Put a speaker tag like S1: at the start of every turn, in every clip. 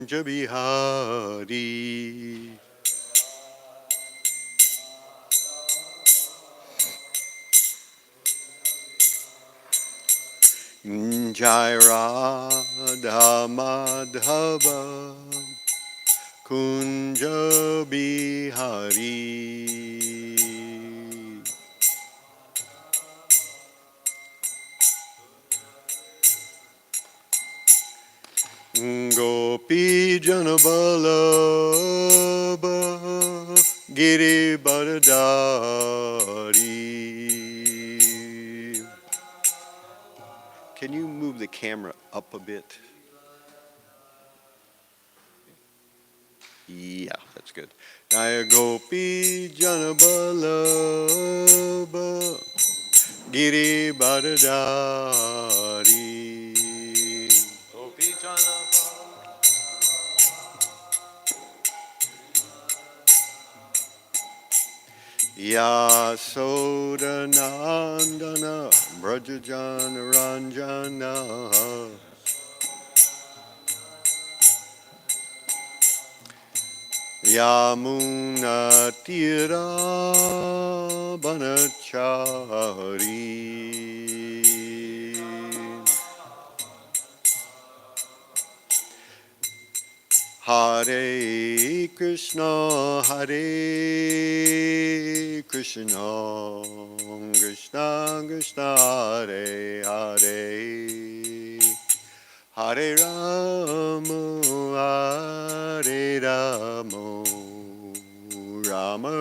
S1: Bihari. Jai Radha Madhava Kunja Bihari. Gopi Janabalabha Giri Baradari. Can you move the camera up a bit? Yeah, that's good. Jaya Gopi Janabalabha Giri Baradari.
S2: Gopi Janava.
S1: Yasoda Nandana Brajajana Ranjana Yamuna Tira Banachari. Hare Krishna, Hare Krishna, Krishna Krishna, Hare Hare, Hare Rama, Hare Rama, Rama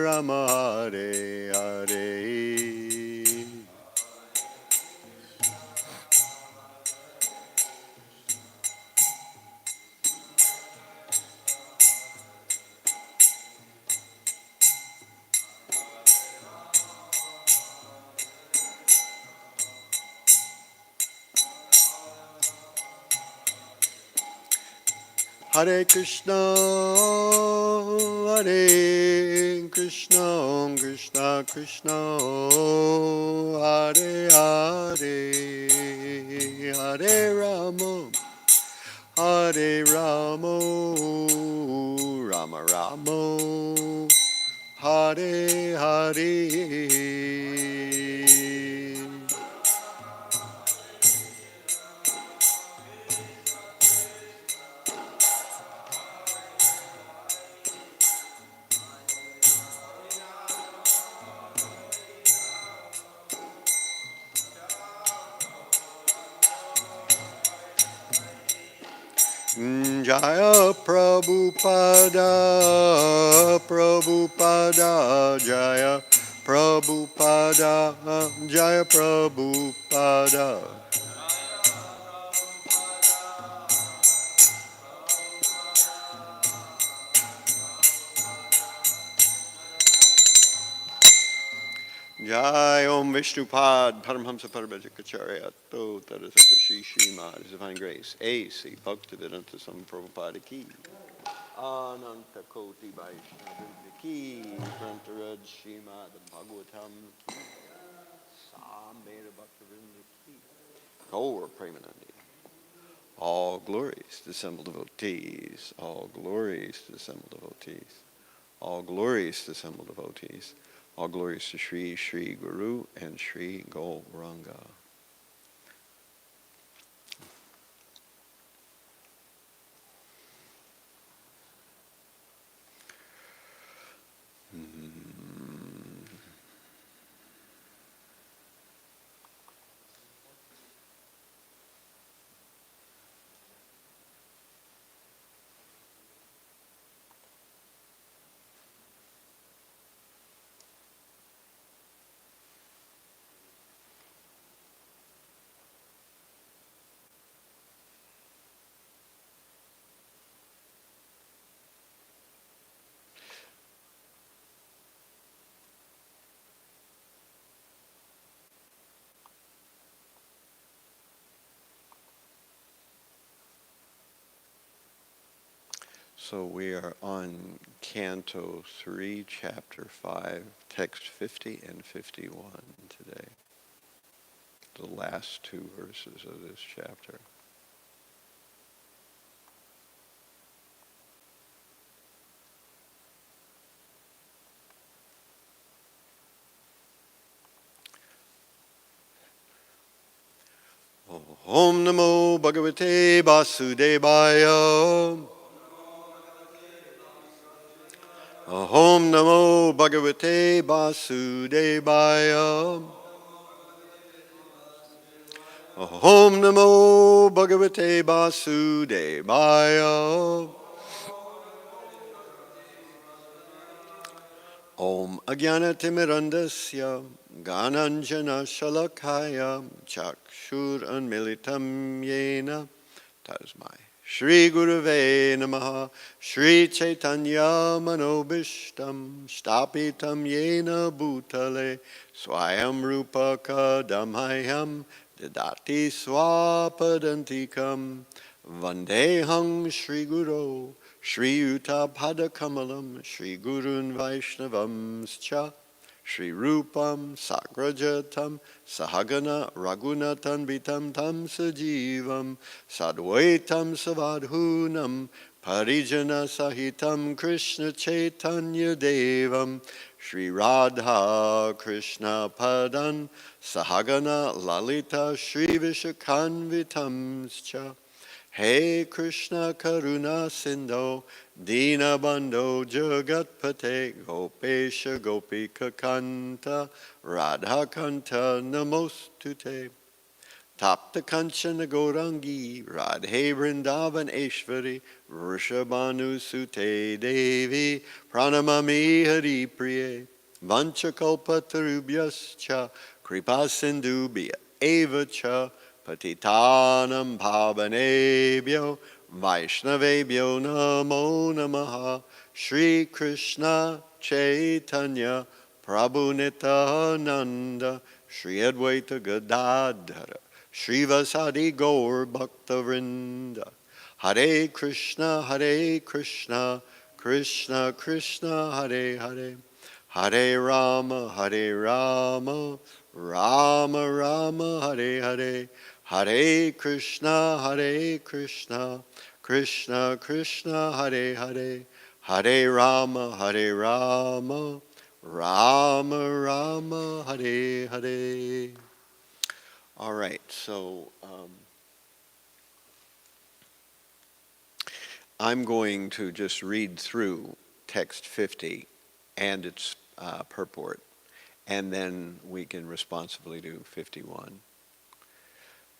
S1: Rama, Hare Hare. Hare Krishna, Hare Krishna, Krishna Krishna, Hare Hare, Hare Rama, Hare Rama, Rama Rama, Hare Hare. Jaya Prabhupada, Prabhupada, Jaya Prabhupada, Jaya Prabhupada. Jai Om Vishnupad, Paramhamsa Paramajakacharya, To Tadasata Shri Śrīmad, His Divine Grace, A.C. Bhaktivedanta Swami Prabhupada Ki, Ananta Koti Vaishnava Ki, Grantaraj Śrīmad-Bhāgavatam Ki, Samveda Bhaktivedanta Ki, Gaur Premanandi. All glories to assembled devotees, all glories to assembled devotees, all glories to assembled devotees. All glories to Sri Sri Guru and Sri Gauranga. So we are on Canto 3, Chapter 5, Text 50 and 51 today. The last two verses of this chapter. Om Namo Bhagavate Vasudevaya. Om Namo Bhagavate Vasudevaya. Om Namo Bhagavate Vasudevaya. Om Ajnanatimirandasya Gananjana Shalakaya Chakshur Unmilitam Yena. Tasmai Shri Gurave Namaha Shri Chaitanya Manobishtam Stapitam Yena Bhutale Swayam Rupa Kadamhayam Didati Swapadantikam Vandehang Shri Guru Shri Yuta Padakamalam Shri Gurun Vaishnavamscha Shri Rupam Sagrajatam Sahagana Raghunatan Vitam Tam Sajivam Sadvaitam Savadhunam Parijana Sahitam Krishna Chaitanya Devam Shri Radha Krishna Padan Sahagana Lalita Shri Vishakanvitamscha Hey Krishna Karuna Sindho Dina Bandho Jagatpate Gopesha Gopika Kanta Radha Kanta Namostute Tapta Kanchana Gaurangi Radhe Vrindavan Eshvari Vrishabhanu Sute Devi Pranamami Hari Priye Vanchakalpa Tarubhyascha Kripa Sindhubhya Eva Cha Patitanam Bhavanebhyo Vaishnavebhyo Namo Namaha Shri Krishna Chaitanya Prabhu Nityananda Shri Advaita Gadadhara Shri Vasadi Gaur Bhakta Vrinda Hare Krishna Krishna Krishna Hare Hare Hare Rama Rama Rama Hare Hare Hare Krishna Krishna Krishna Hare Hare Hare Rama Rama Hare Hare. All right, so I'm going to just read through text 50 and its purport, and then we can responsibly do 51.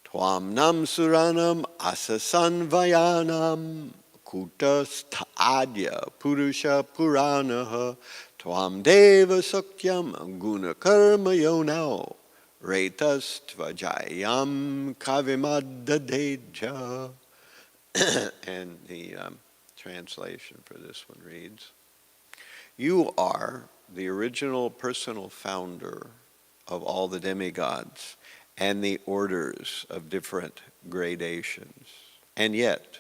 S1: Tvam nam suranam asasan vayanam kutastadya purusha puranaha tvam deva sakyam gunakarma yonao retas tvajayam kavimaddadeja. And the translation for this one reads, you are the original personal founder of all the demigods and the orders of different gradations. And yet,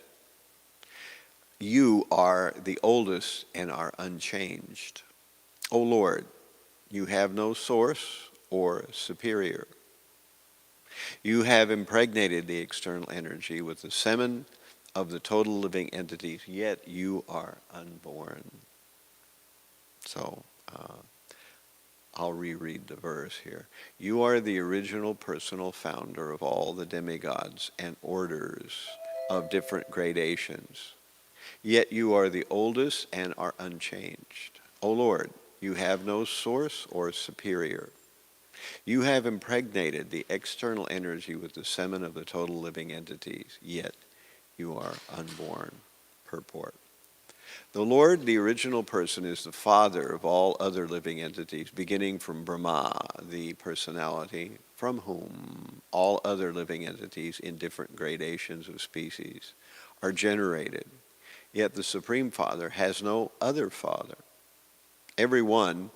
S1: you are the oldest and are unchanged. O Lord, you have no source or superior. You have impregnated the external energy with the semen of the total living entities, yet you are unborn. So, I'll reread the verse here. You are the original personal founder of all the demigods and orders of different gradations. Yet you are the oldest and are unchanged. O Lord, you have no source or superior. You have impregnated the external energy with the semen of the total living entities, yet you are unborn. Purport. The Lord, the original person, is the father of all other living entities, beginning from Brahma, the personality, from whom all other living entities in different gradations of species are generated. Yet the Supreme Father has no other father. Every one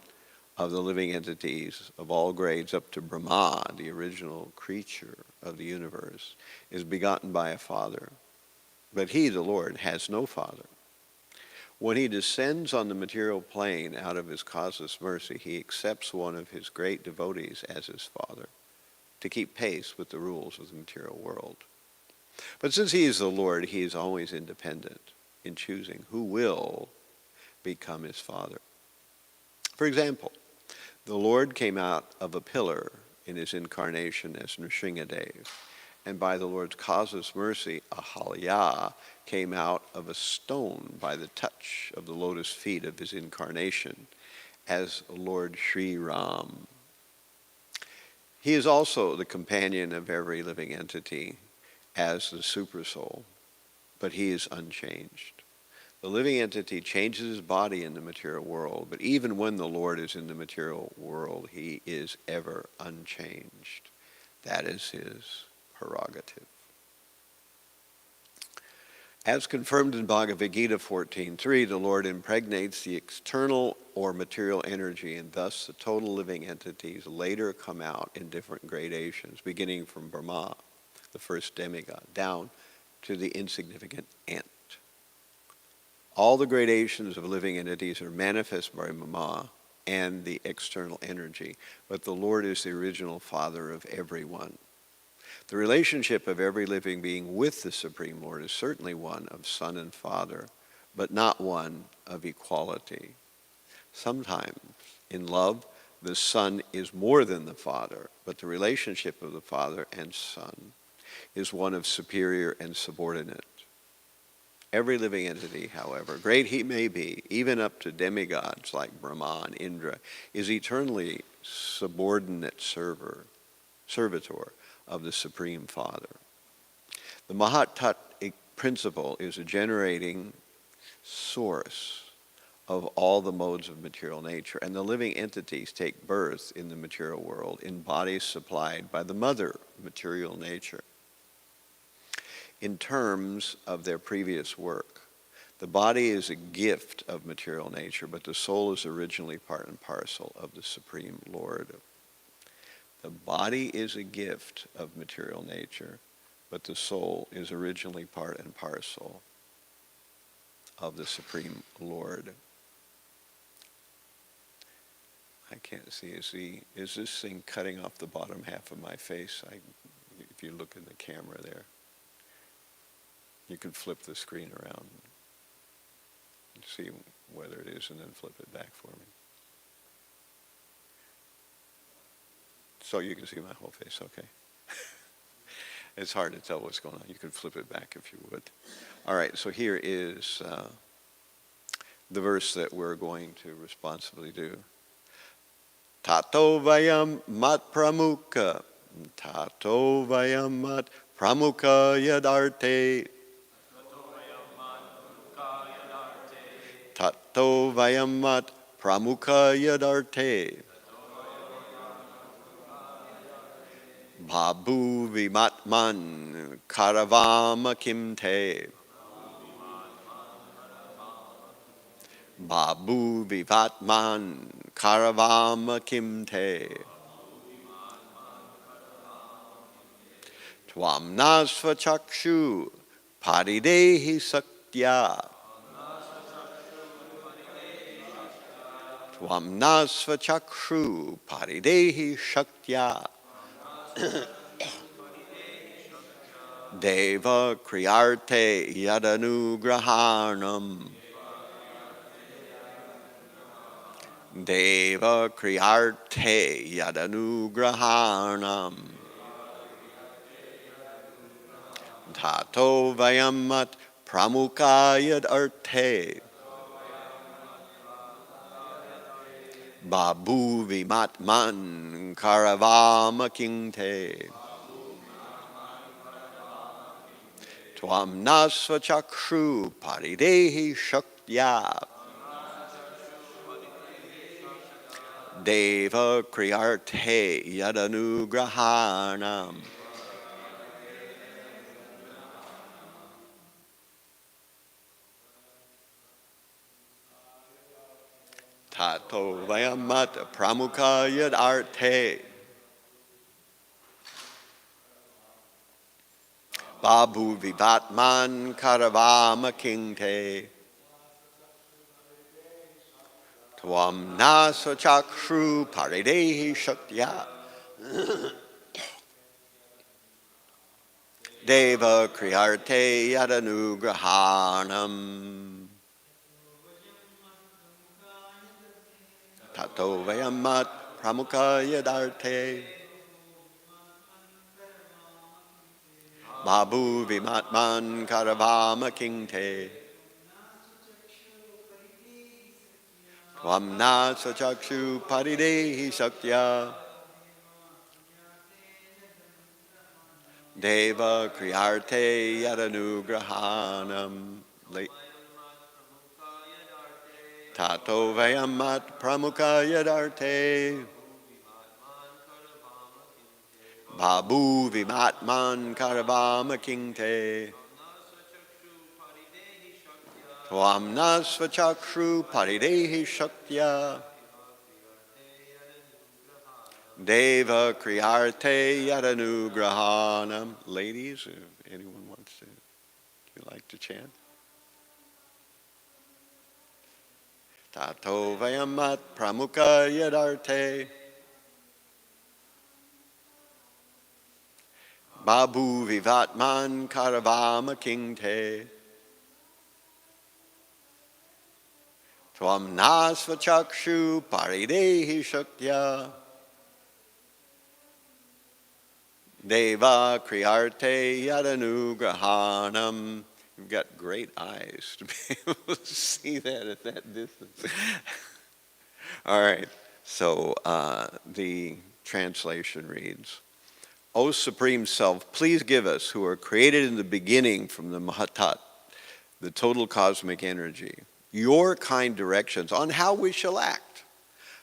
S1: of the living entities of all grades up to Brahma, the original creature of the universe, is begotten by a father. But he, the Lord, has no father. When he descends on the material plane out of his causeless mercy, he accepts one of his great devotees as his father to keep pace with the rules of the material world. But since he is the Lord, he is always independent in choosing who will become his father. For example, the Lord came out of a pillar in his incarnation as Nrsingadev and by the Lord's causeless mercy, Ahalya came out of a stone by the touch of the lotus feet of his incarnation as Lord Sri Ram. He is also the companion of every living entity as the Supersoul, but he is unchanged. The living entity changes his body in the material world, but even when the Lord is in the material world, he is ever unchanged. That is his prerogative. As confirmed in Bhagavad Gita 14.3, the Lord impregnates the external or material energy, and thus the total living entities later come out in different gradations, beginning from Brahma, the first demigod, down to the insignificant ant. All the gradations of living entities are manifest by Brahma and the external energy, but the Lord is the original Father of everyone. The relationship of every living being with the Supreme Lord is certainly one of son and father, but not one of equality. Sometimes, in love, the son is more than the father, but the relationship of the father and son is one of superior and subordinate. Every living entity, however, great he may be, even up to demigods like Brahma and Indra, is eternally subordinate servitor of the Supreme Father. The Mahat Tat principle is a generating source of all the modes of material nature, and the living entities take birth in the material world in bodies supplied by the mother material nature. In terms of their previous work, the body is a gift of material nature, but the soul is originally part and parcel of the Supreme Lord. The body is a gift of material nature, but the soul is originally part and parcel of the Supreme Lord. I can't see. Is this thing cutting off the bottom half of my face? If you look in the camera there, you can flip the screen around and see whether it is, and then flip it back for me. So you can see my whole face, okay. It's hard to tell what's going on. You can flip it back if you would. All right, so here is the verse that we're going to responsibly do. Tato vayam mat pramukha, tato vayam mat pramukha yadarte, tato vayam mat pramukha yadarte. Bhabu vimatman karavama kimte. Babu vivatman karavama kimte. Tvam nasva chakshu paridehi saktya. Tvam nasva chakshu paridehi shaktya. Deva kriyarte yadanugrahanam. Deva kriyarte yadanugrahanam. Tato vayamat pramukha yadarte. Babu vimatman karavama kingte. Tvam nasva chakshu paridehi shaktya. Deva kriyarte yadanugrahanam. Tato vayamat pramukha yadarte. Babu vivatman karavama kingte. Tvam nasa chakshu paridehi shaktya. Deva kriyarte yadanugrahanam. Tato vayamat pramukha yadarte. Babu Vimatman Karavama Kingte. Vamna Sachakshu Paridehi Shaktya. Deva Kriyarte Yadanugrahanam. Tato Vayamat Pramuka Yadarte. Babu Vimatman Karavama Kingte. Tvamna Svachakshu Paridehi Shaktya. Deva Kriyarte Yadanugrahanam. Ladies, if anyone wants to, you like to chant? Tato Vayamat Pramuka Yadarte. Babu Vivatman Karavama Kingte. Tvam Nasvachakshu Paridehi Shaktya. Deva Kriyarte Yadanugrahanam. You've got great eyes to be able to see that at that distance. All right, so the translation reads, O Supreme Self, please give us, who are created in the beginning from the Mahatat, the total cosmic energy, your kind directions on how we shall act.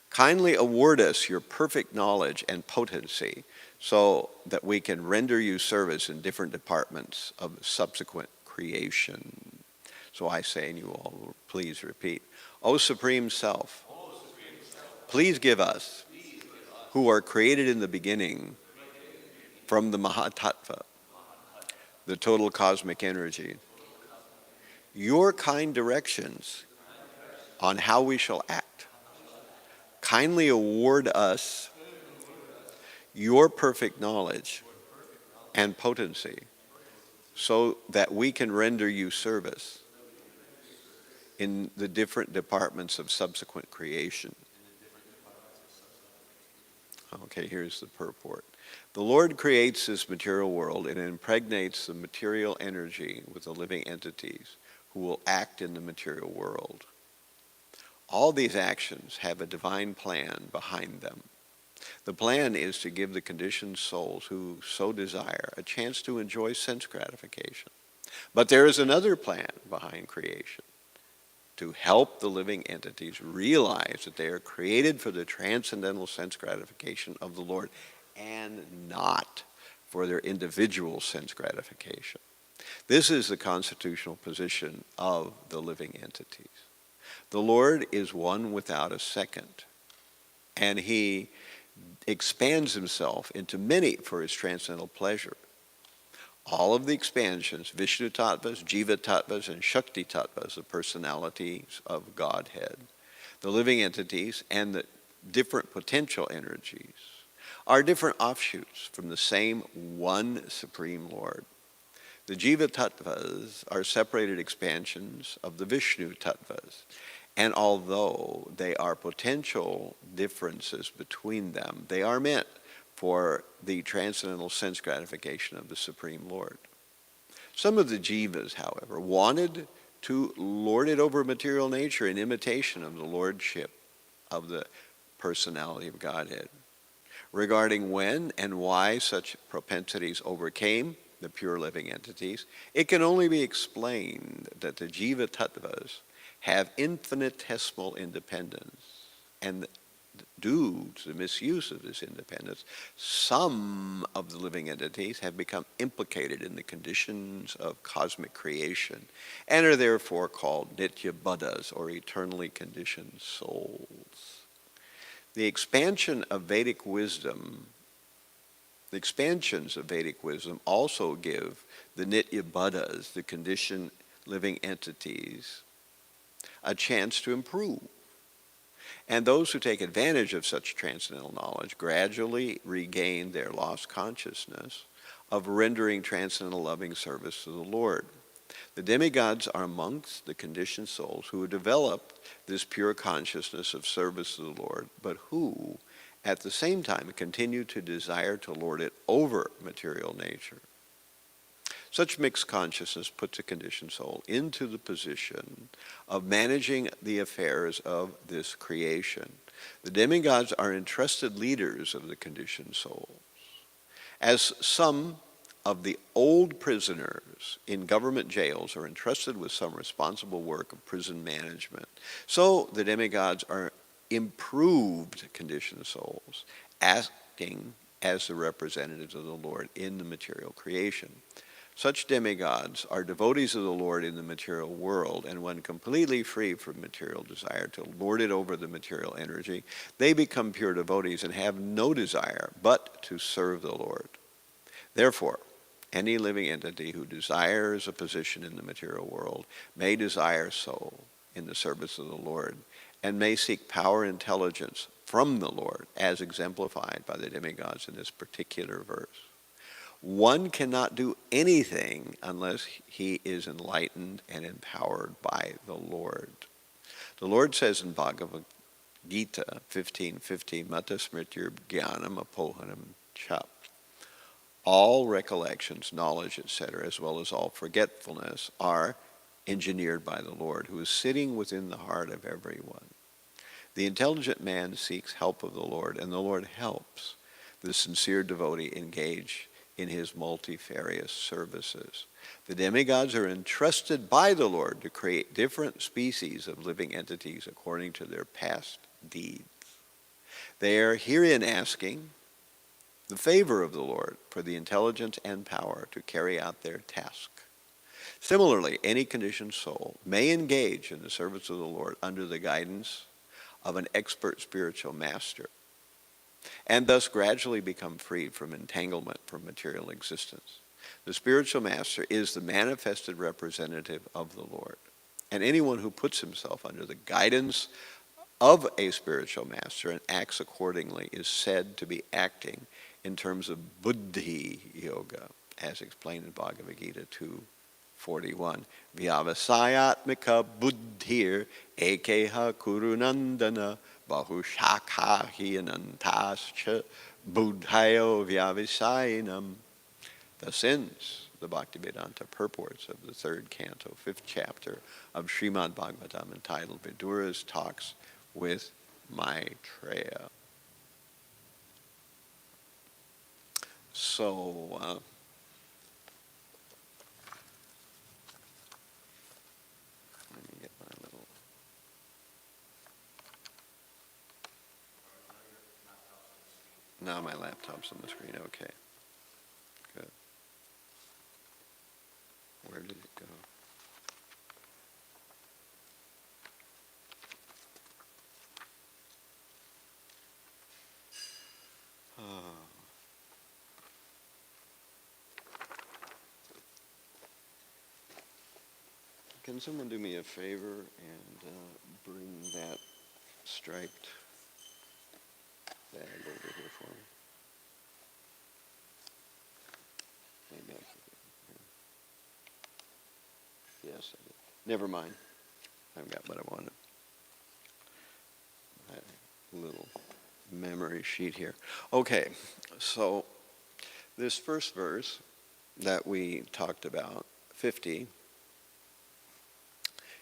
S1: Kindly award us your perfect knowledge and potency so that we can render you service in different departments of subsequent creation. So I say, and you all will please repeat, O Supreme Self, please give us, who are created in the beginning from the Mahatattva, the total cosmic energy, your kind directions on how we shall act. Kindly award us your perfect knowledge and potency so that we can render you service in the different departments of subsequent creation. Okay, here's the purport. The Lord creates this material world and impregnates the material energy with the living entities who will act in the material world. All these actions have a divine plan behind them. The plan is to give the conditioned souls who so desire a chance to enjoy sense gratification. But there is another plan behind creation, to help the living entities realize that they are created for the transcendental sense gratification of the Lord and not for their individual sense gratification. This is the constitutional position of the living entities. The Lord is one without a second, and he expands himself into many for his transcendental pleasure. All of the expansions, Vishnu Tattvas, Jiva Tattvas, and Shakti Tattvas, the personalities of Godhead, the living entities, and the different potential energies, are different offshoots from the same one Supreme Lord. The Jiva Tattvas are separated expansions of the Vishnu Tattvas, and although they are potential differences between them, they are meant for the transcendental sense gratification of the Supreme Lord. Some of the jivas, however, wanted to lord it over material nature in imitation of the lordship of the personality of Godhead. Regarding when and why such propensities overcame the pure living entities, it can only be explained that the jiva tattvas have infinitesimal independence, and due to the misuse of this independence, some of the living entities have become implicated in the conditions of cosmic creation and are therefore called nitya buddhas, or eternally conditioned souls. The expansions of Vedic wisdom also give the nitya buddhas, the conditioned living entities, a chance to improve. And those who take advantage of such transcendental knowledge gradually regain their lost consciousness of rendering transcendental loving service to the Lord. The demigods are amongst the conditioned souls who have developed this pure consciousness of service to the Lord, but who, at the same time, continue to desire to lord it over material nature. Such mixed consciousness puts a conditioned soul into the position of managing the affairs of this creation. The demigods are entrusted leaders of the conditioned souls. As some of the old prisoners in government jails are entrusted with some responsible work of prison management, so the demigods are improved conditioned souls, acting as the representatives of the Lord in the material creation. Such demigods are devotees of the Lord in the material world, and when completely free from material desire to lord it over the material energy, they become pure devotees and have no desire but to serve the Lord. Therefore, any living entity who desires a position in the material world may desire so in the service of the Lord, and may seek power and intelligence from the Lord, as exemplified by the demigods in this particular verse. One cannot do anything unless he is enlightened and empowered by the Lord. The Lord says in Bhagavad Gita 15:15, Mata smritir jnanam apohanam chap. All recollections, knowledge, etc., as well as all forgetfulness, are engineered by the Lord, who is sitting within the heart of everyone. The intelligent man seeks help of the Lord, and the Lord helps the sincere devotee engage in his multifarious services. The demigods are entrusted by the Lord to create different species of living entities according to their past deeds. They are herein asking the favor of the Lord for the intelligence and power to carry out their task. Similarly, any conditioned soul may engage in the service of the Lord under the guidance of an expert spiritual master, and thus gradually become freed from entanglement from material existence. The spiritual master is the manifested representative of the Lord, and anyone who puts himself under the guidance of a spiritual master and acts accordingly is said to be acting in terms of buddhi yoga, as explained in Bhagavad Gita 2:41. Vyavasayatmika buddhir ekeha kurunandana bahushakha hiyanantascha buddhayo vyavasayinam. Thus ends the Bhaktivedanta purports of the third canto, 5th chapter of Śrīmad-Bhāgavatam, entitled Vidura's Talks with Maitreya. So, let me get my little... Now my laptop's on the screen, okay. Good. Where did it go? Can someone do me a favor and bring that striped bag over here for me? Maybe I can get it. Yes, I did. Never mind. I've got what I wanted. A little memory sheet here. Okay, so this first verse that we talked about, 50,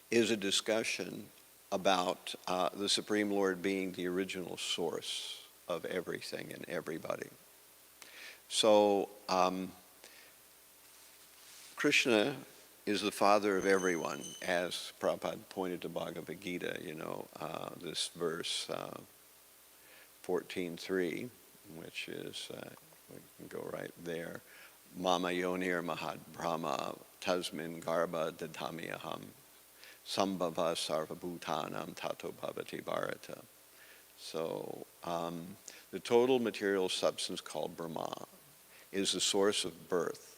S1: is a discussion about the Supreme Lord being the original source of everything and everybody. So Krishna is the father of everyone, as Prabhupada pointed to Bhagavad Gita, this verse 14.3, which is, we can go right there, Mama Yonir Mahad Brahma Tasmin Garba Dadhami Aham Sambhava Sarvabhutanam Tato Bhavati Bharata. So the total material substance called Brahma is the source of birth,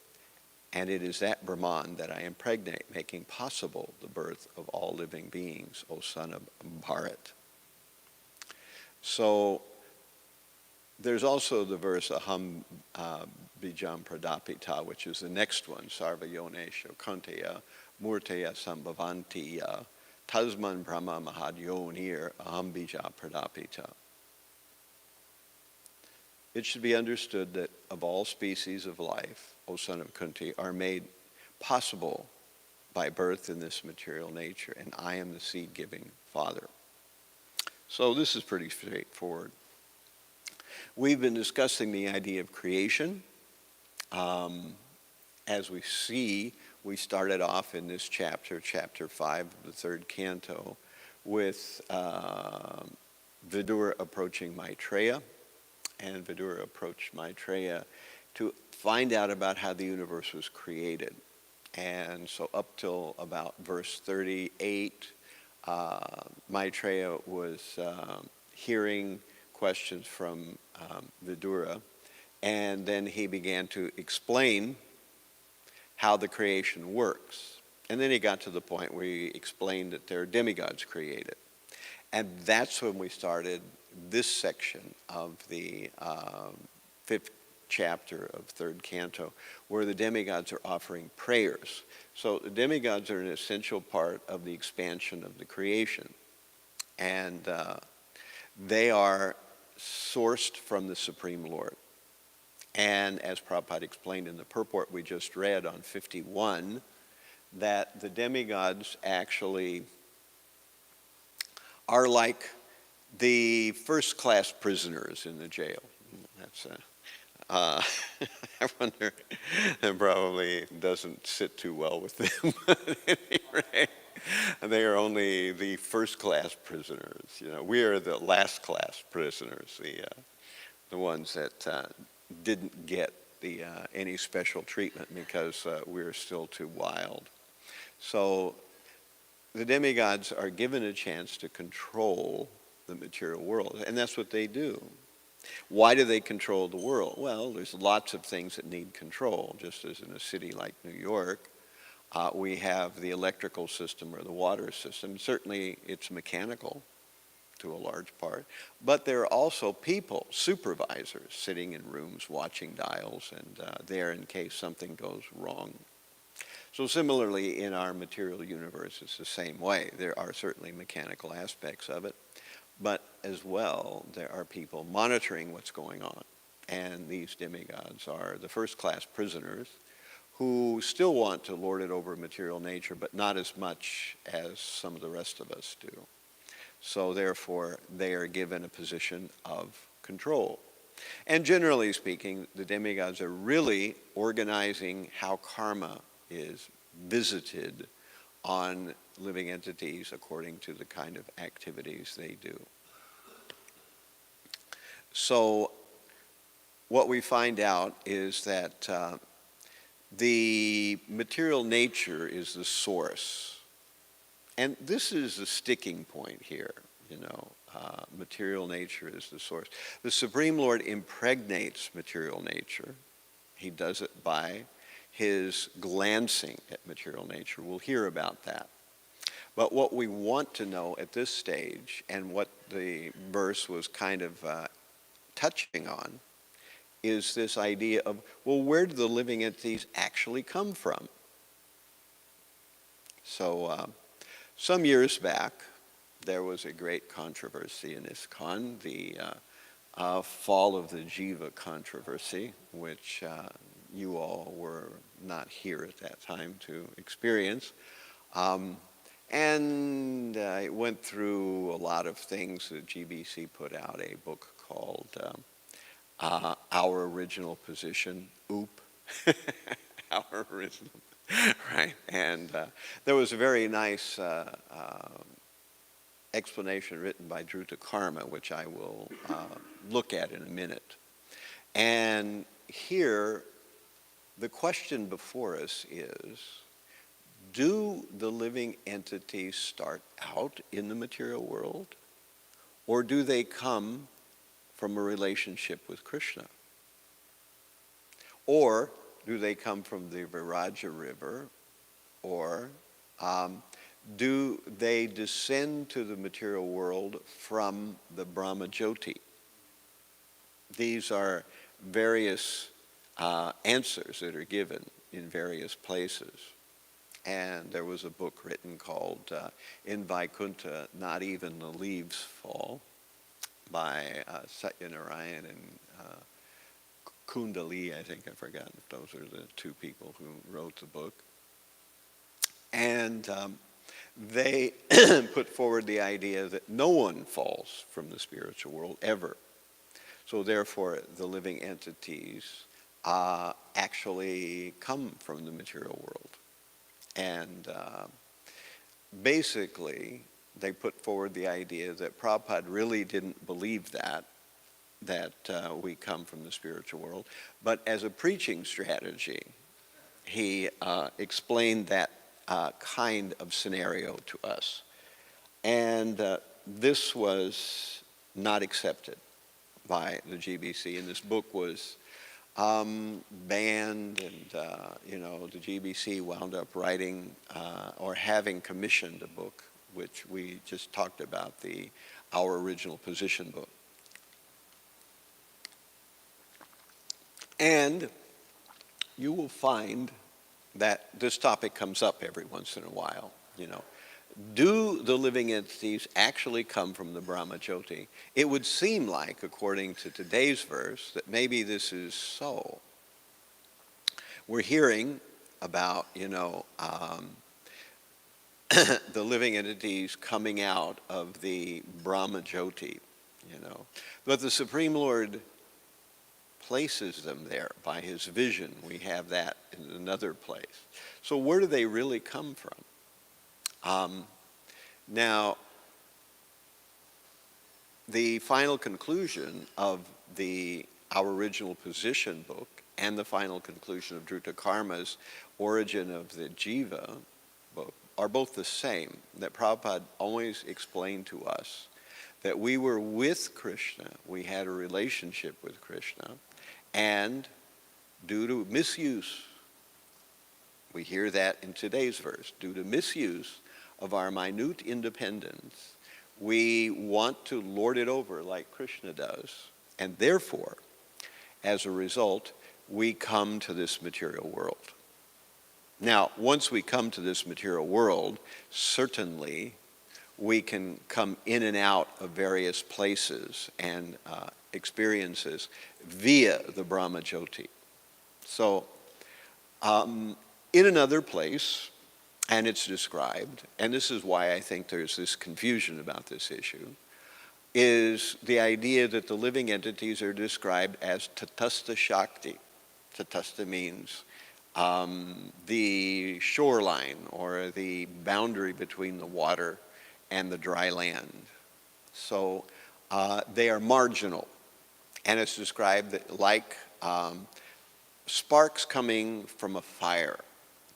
S1: and it is that Brahman that I impregnate, making possible the birth of all living beings, O son of Bharat. So there's also the verse Aham Bijam Pradapita, which is the next one, Sarva Yonesho Kanteya Murteya Sambhavantiya Tasman Brahma Mahad Yonir Aham Bija Pradapita. It should be understood that of all species of life, O son of Kunti, are made possible by birth in this material nature, and I am the seed-giving Father. So this is pretty straightforward. We've been discussing the idea of creation. As we see, we started off in this chapter, chapter 5 of the third canto, with Vidura approaching Maitreya, and Vidura approached Maitreya to find out about how the universe was created. And so up till about verse 38, Maitreya was hearing questions from Vidura, and then he began to explain how the creation works. And then he got to the point where he explained that there are demigods created. And that's when we started this section of the fifth chapter of third canto, where the demigods are offering prayers. So the demigods are an essential part of the expansion of the creation. And they are sourced from the Supreme Lord. And as Prabhupada explained in the purport we just read on 51, that the demigods actually are like the first-class prisoners in the jail. That's I wonder, it probably doesn't sit too well with them. At any rate, they are only the first-class prisoners. You know, we are the last-class prisoners, the ones that didn't get any special treatment because we're still too wild. So the demigods are given a chance to control the material world, and that's what they do. Why do they control the world? Well, there's lots of things that need control, just as in a city like New York. We have the electrical system or the water system. Certainly it's mechanical to a large part, but there are also people, supervisors, sitting in rooms watching dials and there in case something goes wrong. So similarly, in our material universe, it's the same way. There are certainly mechanical aspects of it, but as well, there are people monitoring what's going on. And these demigods are the first-class prisoners who still want to lord it over material nature, but not as much as some of the rest of us do. So therefore, they are given a position of control. And generally speaking, the demigods are really organizing how karma is visited on living entities according to the kind of activities they do. So what we find out is that the material nature is the source. And this is the sticking point here, you know. Material nature is the source. The Supreme Lord impregnates material nature. He does it by his glancing at material nature. We'll hear about that. But what we want to know at this stage, and what the verse was kind of touching on, is this idea of, well, where do the living entities actually come from? So some years back, there was a great controversy in ISKCON, the fall of the Jiva controversy, which you all were not here at that time to experience. And it went through a lot of things. The GBC put out a book called Our Original Position, OOP, Our Original, right? And there was a very nice explanation written by Dhruta Karma, which I will look at in a minute. And here, the question before us is, do the living entities start out in the material world, or do they come from a relationship with Krishna? Or do they come from the Viraja river, or do they descend to the material world from the Brahma Jyoti? These are various answers that are given in various places. And there was a book written called In Vaikuntha, Not Even the Leaves Fall, by Satyanarayan and Kundali, I think. I've forgotten if those are the two people who wrote the book. And they put forward the idea that no one falls from the spiritual world ever. So therefore, the living entities actually come from the material world. And basically, they put forward the idea that Prabhupada really didn't believe that we come from the spiritual world. But as a preaching strategy, he explained that kind of scenario to us. And this was not accepted by the GBC, and this book was banned, and the GBC wound up writing or having commissioned a book, which we just talked about, Our Original Position book. And you will find that this topic comes up every once in a while. Do the living entities actually come from the Brahma Jyoti? It would seem like, according to today's verse, that maybe this is so. We're hearing about, the living entities coming out of the Brahma Jyoti, But the Supreme Lord places them there by his vision. We have that in another place. So where do they really come from? Now, the final conclusion of Our Original Position book and the final conclusion of Dhruta Karma's Origin of the Jiva book are both the same, that Prabhupada always explained to us that we were with Krishna, we had a relationship with Krishna, and due to misuse, we hear that in today's verse, due to misuse of our minute independence, we want to lord it over like Krishna does. And therefore, as a result, we come to this material world. Now, once we come to this material world, certainly we can come in and out of various places and experiences via the Brahma Jyoti. So, in another place, and it's described, and this is why I think there's this confusion about this issue, is the idea that the living entities are described as tatastha shakti. Tatastha means the shoreline or the boundary between the water and the dry land. So they are marginal. And it's described like sparks coming from a fire.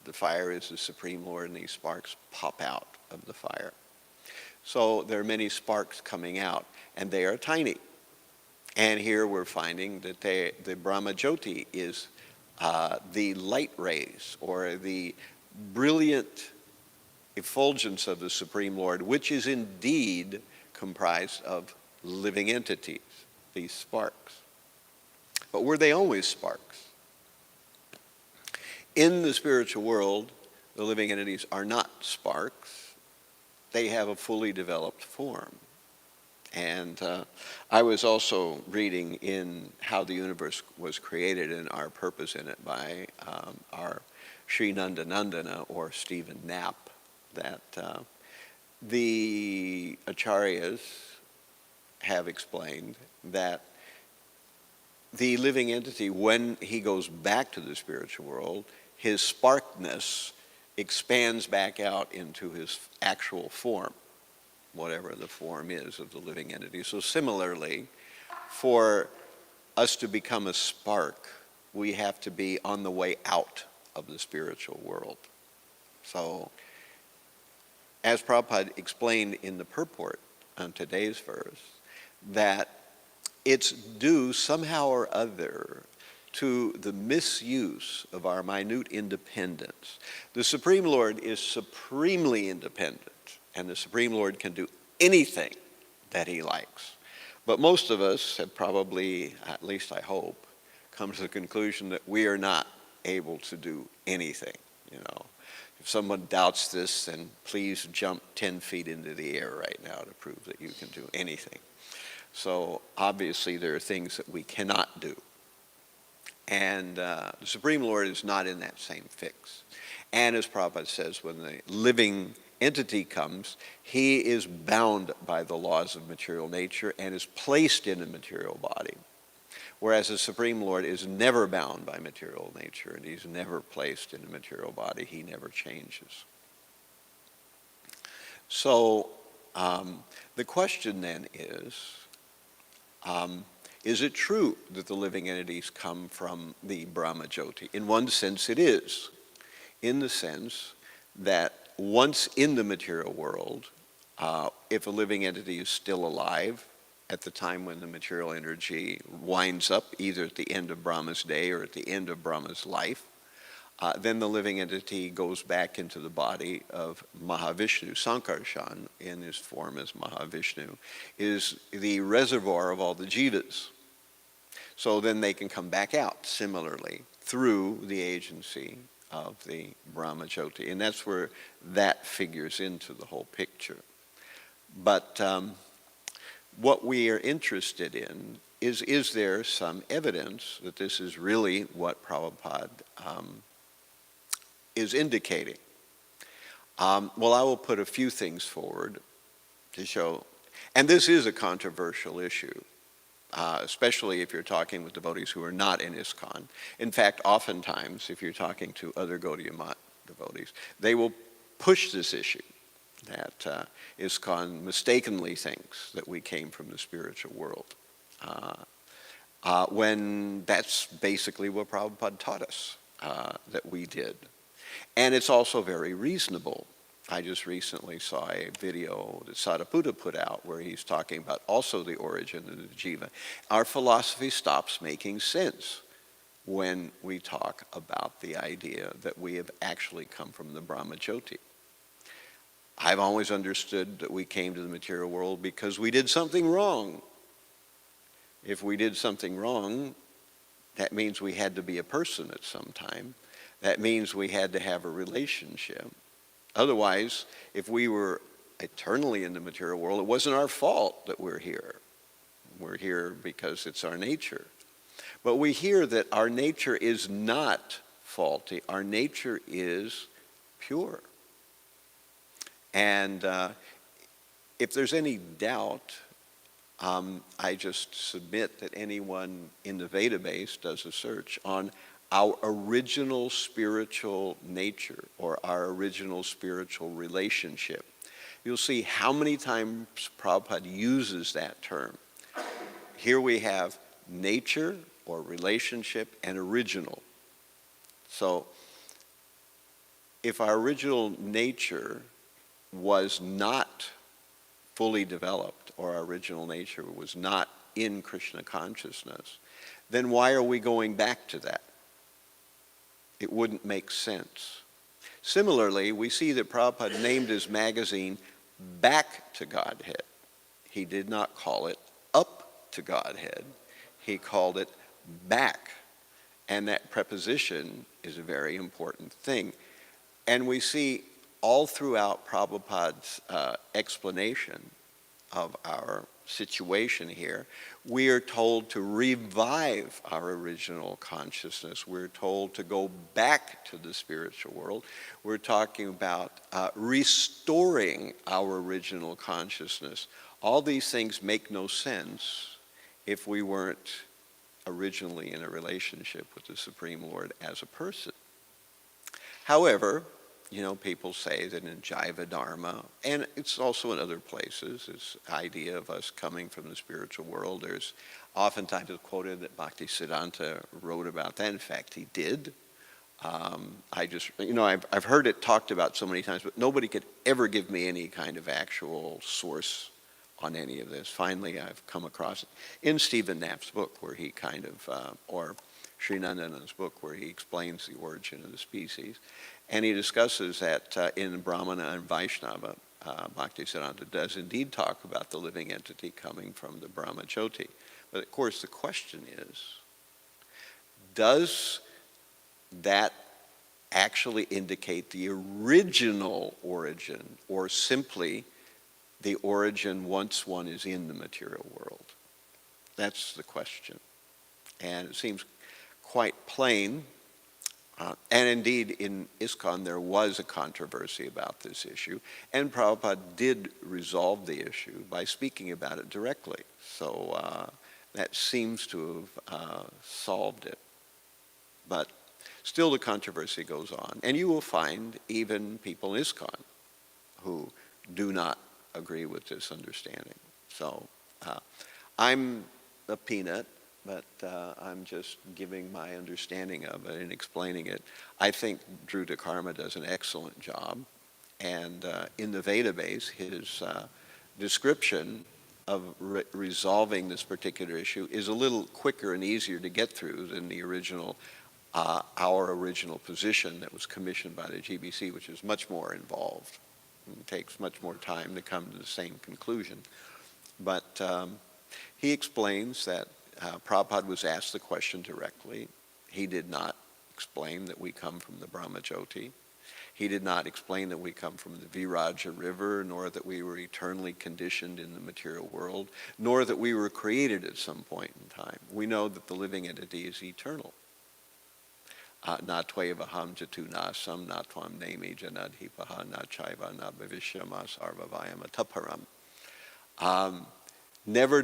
S1: The fire is the Supreme Lord, and these sparks pop out of the fire. So there are many sparks coming out, and they are tiny. And here we're finding that the Brahma Jyoti is the light rays, or the brilliant effulgence of the Supreme Lord, which is indeed comprised of living entities, these sparks. But were they always sparks? In the spiritual world, the living entities are not sparks. They have a fully developed form. And I was also reading in How the Universe Was Created and Our Purpose in It by our Sri Nandanandana, or Stephen Knapp, that the acharyas have explained that the living entity, when he goes back to the spiritual world, his sparkness expands back out into his actual form, whatever the form is of the living entity. So similarly, for us to become a spark, we have to be on the way out of the spiritual world. So, as Prabhupada explained in the purport on today's verse, that it's due somehow or other to the misuse of our minute independence. The Supreme Lord is supremely independent, and the Supreme Lord can do anything that he likes. But most of us have probably, at least I hope, come to the conclusion that we are not able to do anything, If someone doubts this, then please jump 10 feet into the air right now to prove that you can do anything. So obviously there are things that we cannot do. And the Supreme Lord is not in that same fix. And as Prabhupada says, when the living entity comes, he is bound by the laws of material nature and is placed in a material body. Whereas the Supreme Lord is never bound by material nature, and he's never placed in a material body. He never changes. So the question then is it true that the living entities come from the Brahma Jyoti? In one sense it is, in the sense that once in the material world, if a living entity is still alive at the time when the material energy winds up, either at the end of Brahma's day or at the end of Brahma's life, then the living entity goes back into the body of Mahavishnu. Sankarshan, in his form as Mahavishnu, is the reservoir of all the jivas. So then they can come back out similarly through the agency of the Brahma Jyoti. And that's where that figures into the whole picture. But what we are interested in is there some evidence that this is really what Prabhupada is indicating? Well, I will put a few things forward to show, and this is a controversial issue, especially if you're talking with devotees who are not in ISKCON. In fact, oftentimes, if you're talking to other Gaudiya Math devotees, they will push this issue, that ISKCON mistakenly thinks that we came from the spiritual world, when that's basically what Prabhupada taught us that we did. And it's also very reasonable. I just recently saw a video that Sadhaputta put out where he's talking about also the origin of the jiva. Our philosophy stops making sense when we talk about the idea that we have actually come from the Brahma Jyoti. I've always understood that we came to the material world because we did something wrong. If we did something wrong, that means we had to be a person at some time. That means we had to have a relationship. Otherwise, if we were eternally in the material world, it wasn't our fault that we're here. We're here because it's our nature. But we hear that our nature is not faulty. Our nature is pure. And if there's any doubt, I just submit that anyone in the Veda base does a search on our original spiritual nature or our original spiritual relationship. You'll see how many times Prabhupada uses that term. Here we have nature or relationship and original. So if our original nature was not fully developed, or our original nature was not in Krishna consciousness, then why are we going back to that? It wouldn't make sense. Similarly, we see that Prabhupada named his magazine Back to Godhead. He did not call it Up to Godhead. He called it back. And that preposition is a very important thing. And we see all throughout Prabhupada's explanation of our situation here, we are told to revive our original consciousness. We're told to go back to the spiritual world. We're talking about restoring our original consciousness. All these things make no sense if we weren't originally in a relationship with the Supreme Lord as a person. However, people say that in Jaiva Dharma, and it's also in other places, this idea of us coming from the spiritual world. There's oftentimes it's quoted that Bhaktisiddhanta wrote about that. In fact, he did. I've heard it talked about so many times, but nobody could ever give me any kind of actual source on any of this. Finally, I've come across it in Stephen Knapp's book, where he or Sri Nandanan's book, where he explains the origin of the species. And he discusses that in Brahmana and Vaishnava, Bhaktisiddhanta does indeed talk about the living entity coming from the Brahma Jyoti. But of course the question is, does that actually indicate the original origin, or simply the origin once one is in the material world? That's the question. And it seems quite plain And indeed, in ISKCON, there was a controversy about this issue, and Prabhupada did resolve the issue by speaking about it directly. So that seems to have solved it. But still the controversy goes on. And you will find even people in ISKCON who do not agree with this understanding. So I'm a peanut, but I'm just giving my understanding of it and explaining it. I think Dhruta Karma does an excellent job. And in the Veda base, his description of resolving this particular issue is a little quicker and easier to get through than the original, our original position that was commissioned by the GBC, which is much more involved. It takes much more time to come to the same conclusion. But he explains that Prabhupada was asked the question directly. He did not explain that we come from the Brahmajyoti. He did not explain that we come from the Viraja River, nor that we were eternally conditioned in the material world, nor that we were created at some point in time. We know that the living entity is eternal. Na tvayavaham jatu nasam, na tvam nemi janadhipaha, na chaiva, na bhavishyama sarvavayam ataparam. Never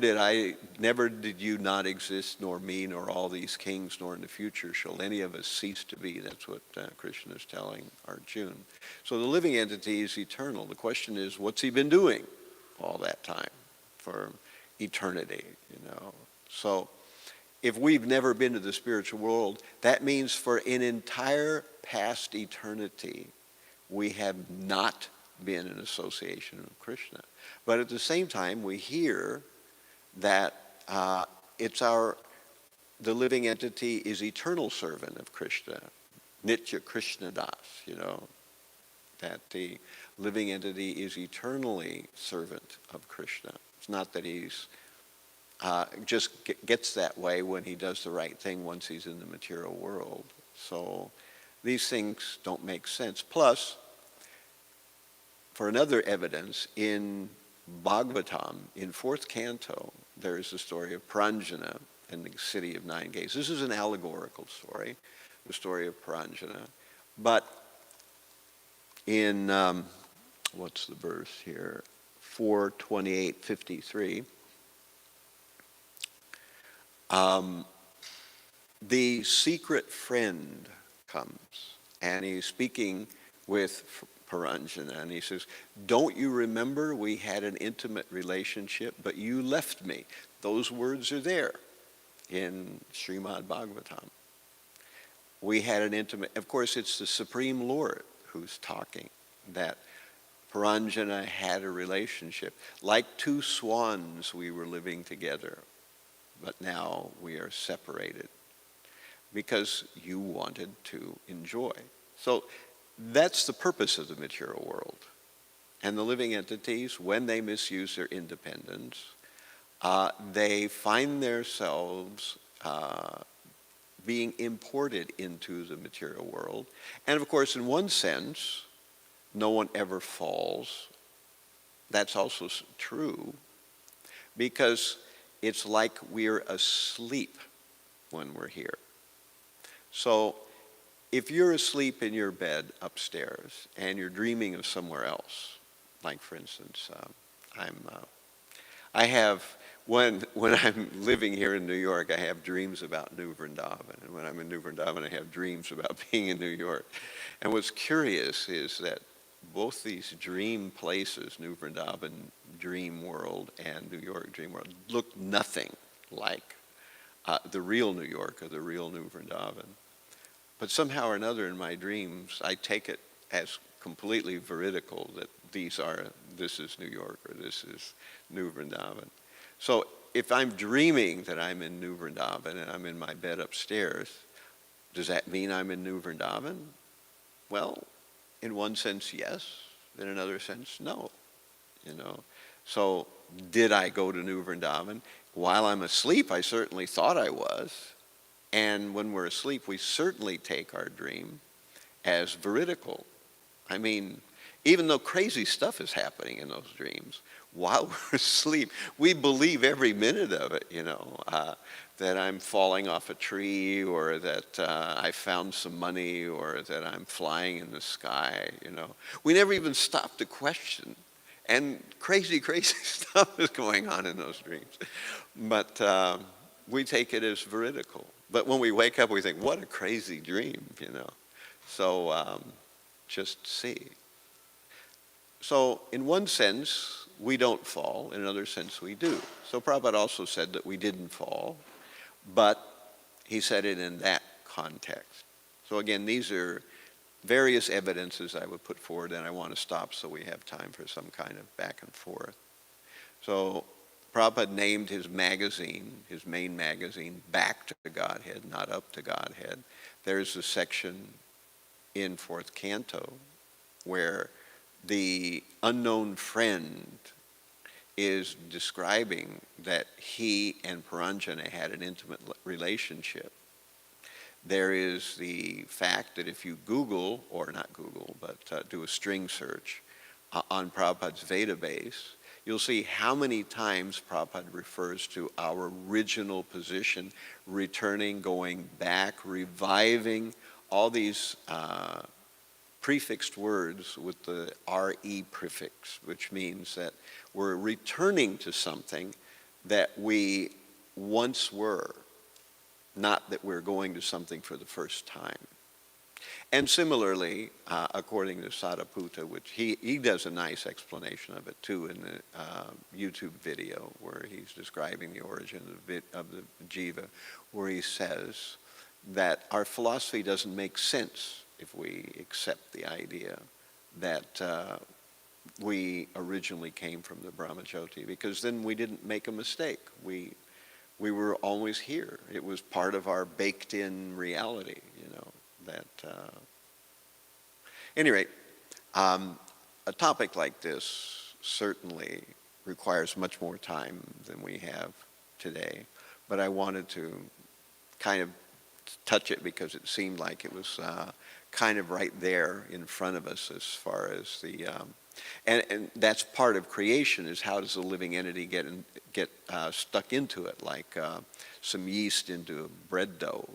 S1: did you not exist, nor me, nor all these kings, nor in the future shall any of us cease to be. That's what Krishna is telling Arjuna. So the living entity is eternal. The question is, what's he been doing all that time for eternity, you know? So if we've never been to the spiritual world, that means for an entire past eternity, we have not been in association with Krishna. But at the same time, we hear that the living entity is eternal servant of Krishna, Nitya Krishna Das, you know, that the living entity is eternally servant of Krishna. It's not that he's just gets that way when he does the right thing once he's in the material world. So these things don't make sense. Plus, for another evidence, in Bhagavatam, in 4th canto, there is the story of Pranjana and the city of 9 gates. This is an allegorical story, the story of Pranjana. But in, what's the verse here? 4:28:53, the secret friend comes, and he's speaking with Paranjana, and he says, don't you remember we had an intimate relationship, but you left me? Those words are there in Śrīmad-Bhāgavatam. We had an intimate, of course it's the Supreme Lord who's talking, that Paranjana had a relationship. Like two swans we were living together, but now we are separated because you wanted to enjoy. So that's the purpose of the material world. And the living entities, when they misuse their independence, they find themselves being imported into the material world. And of course, in one sense, no one ever falls. That's also true, because it's like we're asleep when we're here. So if you're asleep in your bed upstairs and you're dreaming of somewhere else, like for instance, when I'm living here in New York, I have dreams about New Vrindavan. And when I'm in New Vrindavan, I have dreams about being in New York. And what's curious is that both these dream places, New Vrindavan dream world and New York dream world, look nothing like the real New York or the real New Vrindavan. But somehow or another in my dreams, I take it as completely veridical that this is New York or this is New Vrindavan. So if I'm dreaming that I'm in New Vrindavan and I'm in my bed upstairs, does that mean I'm in New Vrindavan? Well, in one sense, yes. In another sense, no. You know. So did I go to New Vrindavan? While I'm asleep, I certainly thought I was. And when we're asleep, we certainly take our dream as veridical. I mean, even though crazy stuff is happening in those dreams, while we're asleep. We believe every minute of it, that I'm falling off a tree, or that I found some money, or that I'm flying in the sky, We never even stop to question. And crazy, crazy stuff is going on in those dreams. But we take it as veridical. But when we wake up, we think, what a crazy dream, So just see. So in one sense, we don't fall. In another sense, we do. So Prabhupada also said that we didn't fall, but he said it in that context. So again, these are various evidences I would put forward, and I want to stop so we have time for some kind of back and forth. So Prabhupada named his magazine, his main magazine, Back to Godhead, not Up to Godhead. There's a section in fourth canto where the unknown friend is describing that he and Paranjana had an intimate relationship. There is the fact that if you Google, or not Google, but do a string search on Prabhupada's Veda base, you'll see how many times Prabhupada refers to our original position, returning, going back, reviving, all these prefixed words with the RE prefix, which means that we're returning to something that we once were, not that we're going to something for the first time. And similarly, according to Sariputta, which he does a nice explanation of it too in the YouTube video where he's describing the origin of the jiva, where he says that our philosophy doesn't make sense if we accept the idea that we originally came from the Brahmajyoti, because then we didn't make a mistake. We were always here. It was part of our baked-in reality, that... Anyway, a topic like this certainly requires much more time than we have today, but I wanted to kind of touch it because it seemed like it was kind of right there in front of us as far as the... And that's part of creation, is how does a living entity get stuck into it, like some yeast into bread dough,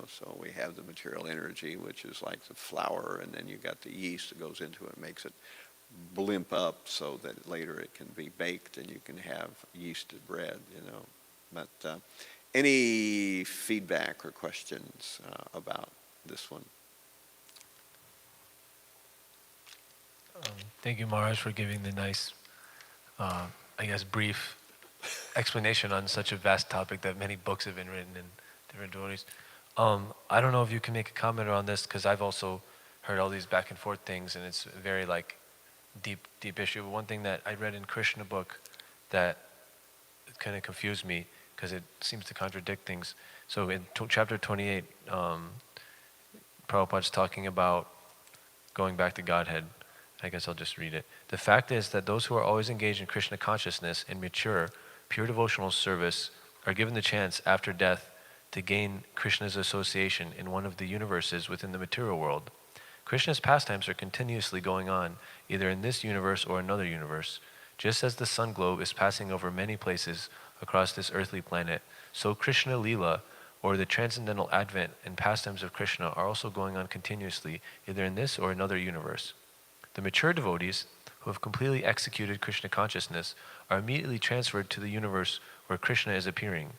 S1: So we have the material energy, which is like the flour, and then you got the yeast that goes into it and makes it blimp up so that later it can be baked and you can have yeasted bread, But any feedback or questions about this one?
S3: Thank you, Maharaj, for giving the nice, brief explanation on such a vast topic that many books have been written in different devotees. I don't know if you can make a comment on this, because I've also heard all these back and forth things, and it's a very deep issue. But one thing that I read in Krishna book that kind of confused me, because it seems to contradict things. So in chapter 28, Prabhupada's talking about going back to Godhead. I guess I'll just read it. The fact is that those who are always engaged in Krishna consciousness and mature, pure devotional service are given the chance after death to gain Krishna's association in one of the universes within the material world. Krishna's pastimes are continuously going on, either in this universe or another universe. Just as the sun globe is passing over many places across this earthly planet, so Krishna Lila, or the transcendental advent and pastimes of Krishna, are also going on continuously, either in this or another universe. The mature devotees, who have completely executed Krishna consciousness, are immediately transferred to the universe where Krishna is appearing.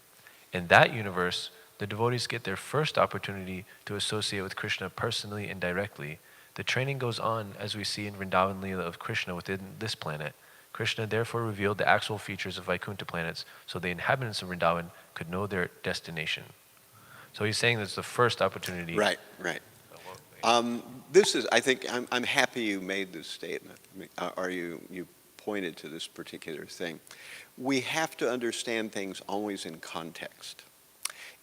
S3: In that universe, the devotees get their first opportunity to associate with Krishna personally and directly. The training goes on, as we see in Vrindavan Leela of Krishna within this planet. Krishna therefore revealed the actual features of Vaikuntha planets so the inhabitants of Vrindavan could know their destination. So he's saying that's the first opportunity.
S1: Right. This is, I think, I'm happy you made this statement, or you pointed to this particular thing. We have to understand things always in context.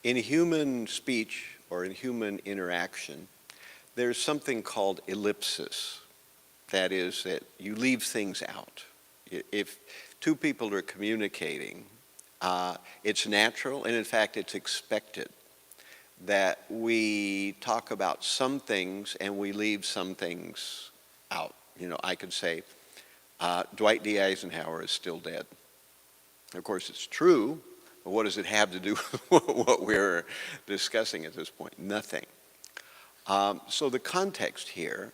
S1: In human speech or in human interaction, there's something called ellipsis. That is, that you leave things out. If two people are communicating, it's natural, and in fact it's expected, that we talk about some things and we leave some things out. I could say, Dwight D. Eisenhower is still dead. Of course, it's true, but what does it have to do with what we're discussing at this point? Nothing. So the context here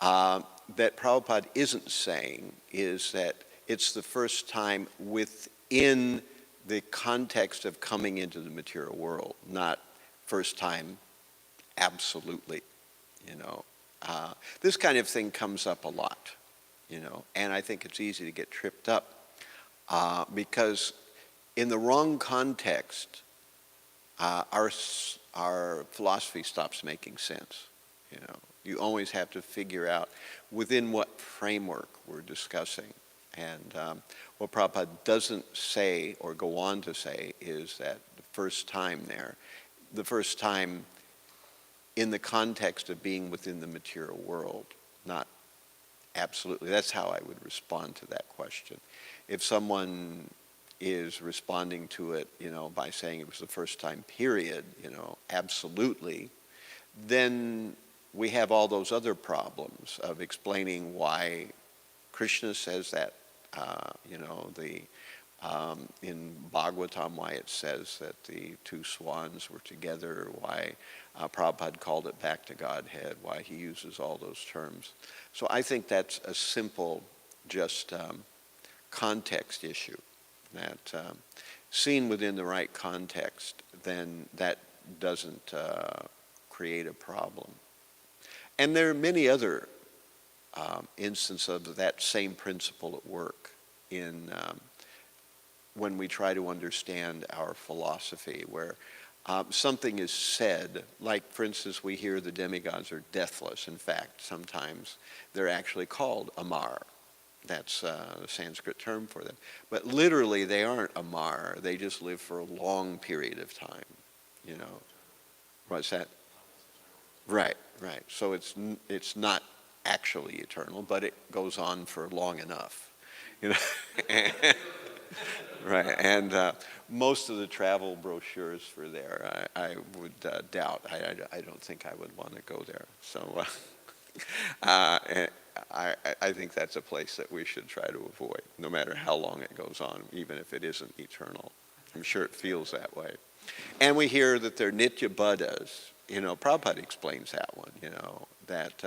S1: that Prabhupada isn't saying is that it's the first time within the context of coming into the material world, not first time absolutely, you know. This kind of thing comes up a lot, you know, and I think it's easy to get tripped up because in the wrong context, our philosophy stops making sense, you know. You always have to figure out within what framework we're discussing. And what Prabhupada doesn't say or go on to say is that the first time in the context of being within the material world, not absolutely. That's how I would respond to that question. If someone is responding to it, you know, by saying it was the first time period, you know, absolutely, then we have all those other problems of explaining why Krishna says that, you know, in Bhagavatam, why it says that the two swans were together, why Prabhupada called it back to Godhead, why he uses all those terms. So I think that's a simple, just context issue, that seen within the right context, then that doesn't create a problem. And there are many other instances of that same principle at work in when we try to understand our philosophy, where something is said, like for instance we hear the demigods are deathless. In fact, sometimes they're actually called Amar. That's the Sanskrit term for them. But literally they aren't Amar, they just live for a long period of time, you know. What's that? Right. So it's not actually eternal, but it goes on for long enough, you know. Right, and most of the travel brochures for there, I would doubt. I don't think I would want to go there. So I think that's a place that we should try to avoid, no matter how long it goes on, even if it isn't eternal. I'm sure it feels that way. And we hear that they're nitya buddhas. You know, Prabhupada explains that one, you know, that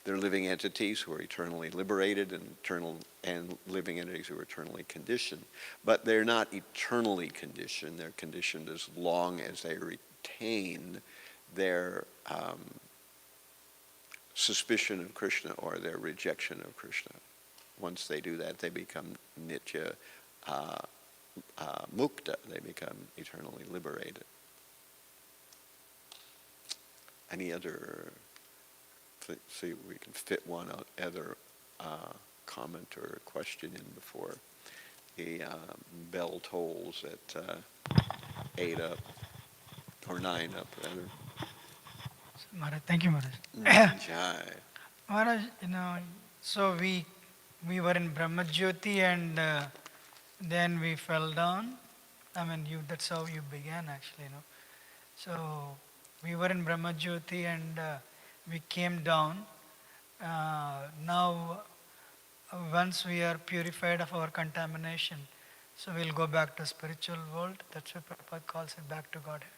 S1: they're living entities who are eternally liberated and living entities who are eternally conditioned. But they're not eternally conditioned. They're conditioned as long as they retain their suspicion of Krishna or their rejection of Krishna. Once they do that, they become nitya mukta. They become eternally liberated. Any other, see if we can fit one other comment or question in before the bell tolls at 8 up, or 9 up rather.
S4: Maharaj, thank you, Maharaj.
S1: Jai.
S4: Maharaj, you know, so we were in Brahmajyoti and then we fell down. I mean, that's how you began actually, you know. So we were in Brahmajyoti and we came down. Now, once we are purified of our contamination, so we'll go back to spiritual world. That's why Prabhupada calls it back to Godhead.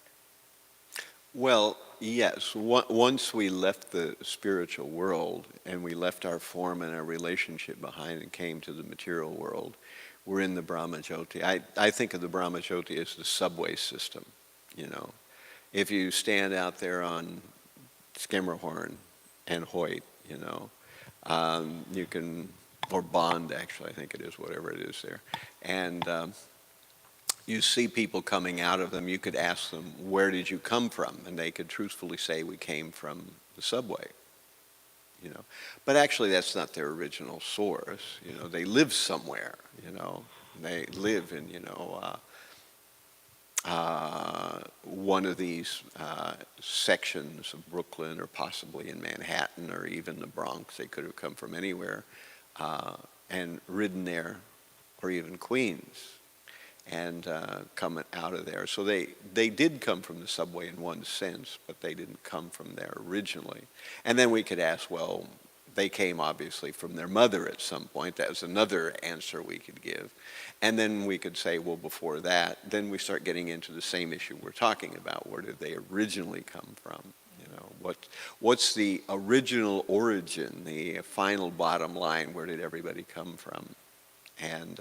S1: Well, yes. Once we left the spiritual world and we left our form and our relationship behind and came to the material world, we're in the Brahmajyoti. I think of the Brahmajyoti as the subway system, you know. If you stand out there on Skimmerhorn and Hoyt, you know, you can, or Bond actually, I think it is, whatever it is there. And you see people coming out of them, you could ask them, where did you come from? And they could truthfully say, we came from the subway, you know. But actually that's not their original source, you know. They live somewhere, you know. They live in, you know, one of these sections of Brooklyn or possibly in Manhattan or even the Bronx. They could have come from anywhere and ridden there, or even Queens, and coming out of there. So they did come from the subway in one sense, but they didn't come from there originally. And then we could ask, well, They came obviously from their mother at some point. That was another answer we could give. And then we could say, well, before that, then we start getting into the same issue we're talking about. Where did they originally come from? What's the original origin, the final bottom line? Where did everybody come from? And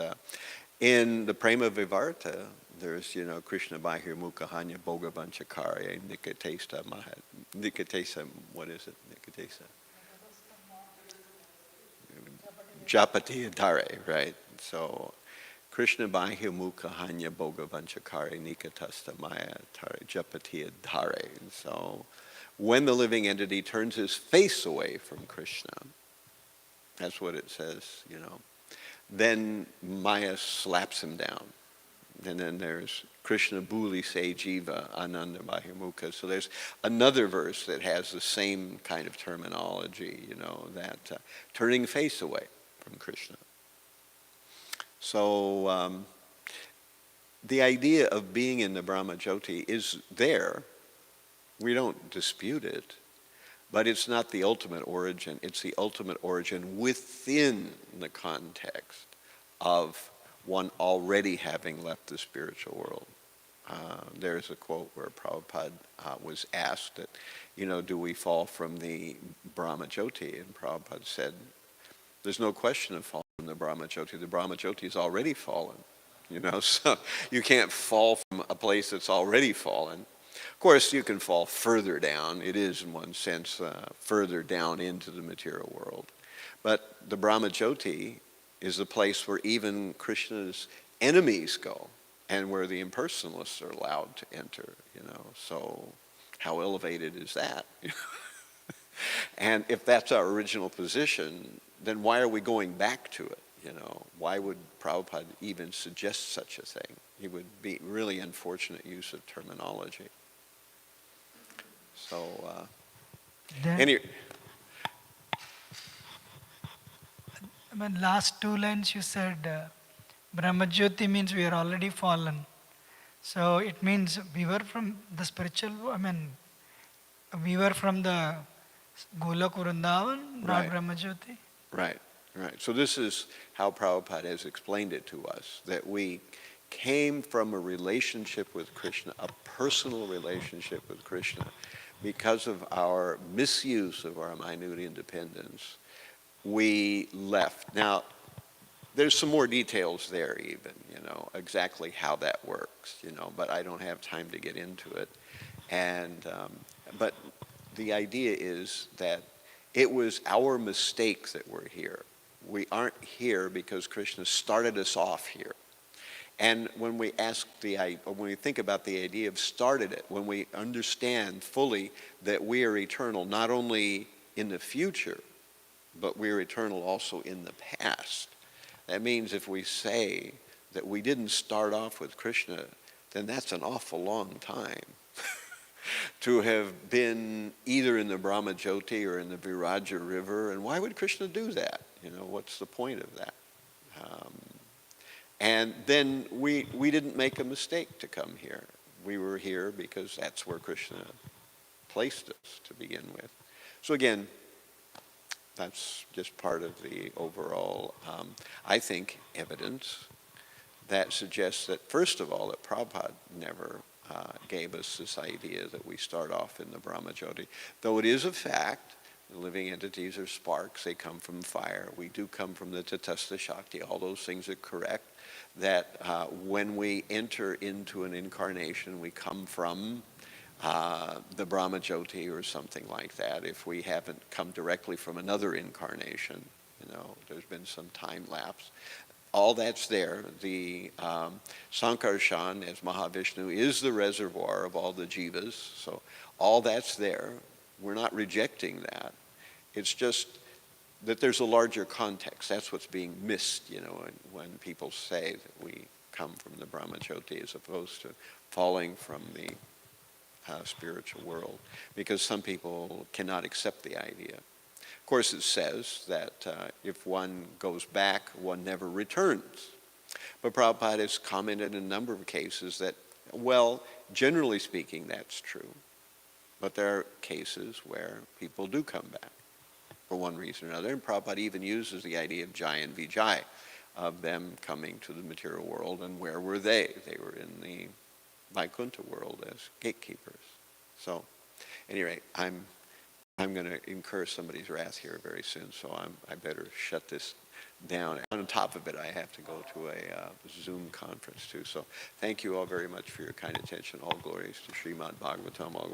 S1: in the Prema Vivarta, there's, Krishna Bahirmukha Hanya Bhoga Vanchakarya Nikatesa Mahat. Nikatesa, what is it? Nikatesa? Japati Adhare, right? So Krishna Bahirmukha Hanya Bhoga Vanchakarya Nikatasta Maya Tare Japati Adhare. So when the living entity turns his face away from Krishna, that's what it says, then Maya slaps him down. And then there's Krishna Bhuli Se Jiva Ananda Bahirmukha. So there's another verse that has the same kind of terminology, that turning face away from Krishna. So the idea of being in the Brahma Jyoti is there. We don't dispute it, but it's not the ultimate origin. It's the ultimate origin within the context of one already having left the spiritual world. There's a quote where Prabhupada was asked that, do we fall from the Brahma Jyoti? And Prabhupada said, there's no question of falling from the Brahma Jyoti. The Brahma Jyoti is already fallen, so you can't fall from a place that's already fallen. Of course, you can fall further down. It is, in one sense, further down into the material world. But the Brahma Jyoti is the place where even Krishna's enemies go, and where the impersonalists are allowed to enter, So how elevated is that? And if that's our original position, then why are we going back to it? Why would Prabhupada even suggest such a thing? It would be really unfortunate use of terminology. So,
S4: last two lines you said, Brahmajyoti means we are already fallen. So it means we were from the spiritual, we were from the Golok Vrindavan, not
S1: Right.
S4: Brahmajyoti.
S1: Right. So this is how Prabhupada has explained it to us, that we came from a relationship with Krishna, a personal relationship with Krishna, because of our misuse of our minute independence. We left. Now, there's some more details there even, exactly how that works, but I don't have time to get into it. And, but the idea is that it was our mistake that we're here. We aren't here because Krishna started us off here. And when we when we think about the idea of started it, when we understand fully that we are eternal, not only in the future, but we're eternal also in the past. That means if we say that we didn't start off with Krishna, then that's an awful long time to have been either in the Brahma Jyoti or in the Viraja River. And why would Krishna do that? What's the point of that? And then we didn't make a mistake to come here. We were here because that's where Krishna placed us to begin with. So again, that's just part of the overall, I think, evidence that suggests that, first of all, that Prabhupada never gave us this idea that we start off in the Brahma Jyoti. Though it is a fact, the living entities are sparks, they come from fire. We do come from the Tatastha Shakti, all those things are correct. That when we enter into an incarnation, we come from the Brahma Jyoti or something like that. If we haven't come directly from another incarnation, there's been some time lapse. All that's there. The Sankarshan, as Mahavishnu, is the reservoir of all the jivas. So all that's there. We're not rejecting that. It's just that there's a larger context. That's what's being missed, when people say that we come from the Brahma Jyoti as opposed to falling from the spiritual world, because some people cannot accept the idea. Of course, it says that if one goes back, one never returns. But Prabhupada has commented in a number of cases that, well, generally speaking, that's true. But there are cases where people do come back. for one reason or another. And Prabhupada even uses the idea of Jai and Vijay, of them coming to the material world, and where were they? They were in the Vaikuntha world as gatekeepers. So, at any rate, I'm going to incur somebody's wrath here very soon, so I better shut this down. On top of it, I have to go to a Zoom conference too. So thank you all very much for your kind attention. All glories to Śrīmad-Bhāgavatam. All